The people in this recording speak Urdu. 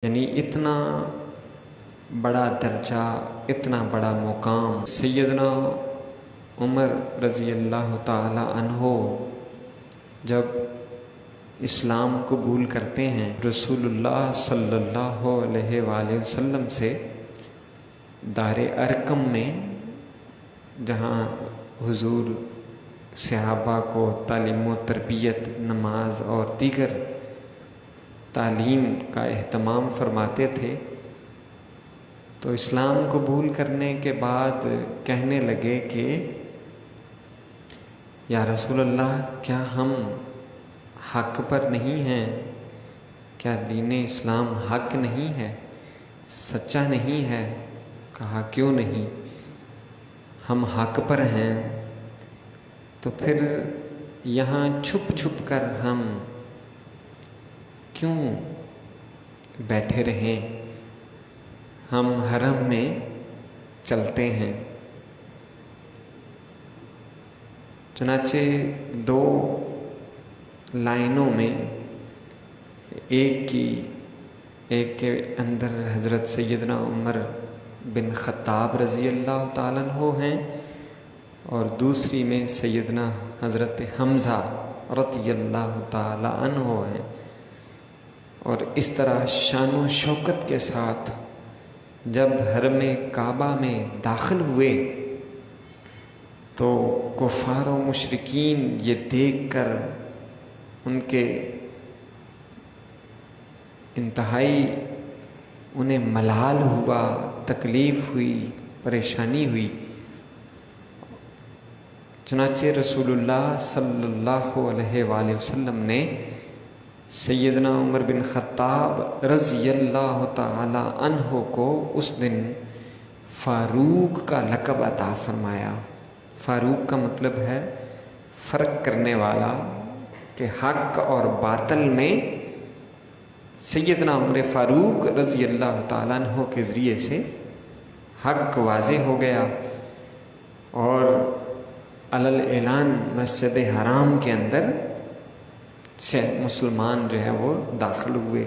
یعنی اتنا بڑا درجہ، اتنا بڑا مقام سیدنا عمر رضی اللہ تعالی عنہ جب اسلام قبول کرتے ہیں، رسول اللہ صلی اللہ علیہ وآلہ وسلم سے دار ارقم میں، جہاں حضور صحابہ کو تعلیم و تربیت، نماز اور دیگر تعلیم کا اہتمام فرماتے تھے، تو اسلام قبول کرنے کے بعد کہنے لگے کہ یا رسول اللہ، کیا ہم حق پر نہیں ہیں؟ کیا دین اسلام حق نہیں ہے، سچا نہیں ہے؟ کہا کیوں نہیں، ہم حق پر ہیں، تو پھر یہاں چھپ چھپ کر ہم کیوں بیٹھے رہیں؟ ہم حرم میں چلتے ہیں۔ چنانچہ دو لائنوں میں ایک کے اندر حضرت سیدنا عمر بن خطاب رضی اللہ تعالیٰ عنہ ہیں، اور دوسری میں سیدنا حضرت حمزہ رضی اللہ تعالیٰ عنہ ہیں۔ اور اس طرح شان و شوکت کے ساتھ جب حرم کعبہ میں داخل ہوئے تو کفار و مشرکین یہ دیکھ کر ان کے انتہائی انہیں ملال ہوا، تکلیف ہوئی، پریشانی ہوئی۔ چنانچہ رسول اللہ صلی اللہ علیہ وآلہ وسلم نے سیدنا عمر بن خطاب رضی اللہ تعالی عنہ کو اس دن فاروق کا لقب عطا فرمایا۔ فاروق کا مطلب ہے فرق کرنے والا، کہ حق اور باطل میں سیدنا عمر فاروق رضی اللہ تعالیٰ عنہ کے ذریعے سے حق واضح ہو گیا، اور علل اعلان مسجد حرام کے اندر سے مسلمان جو ہے وہ داخل ہوئے۔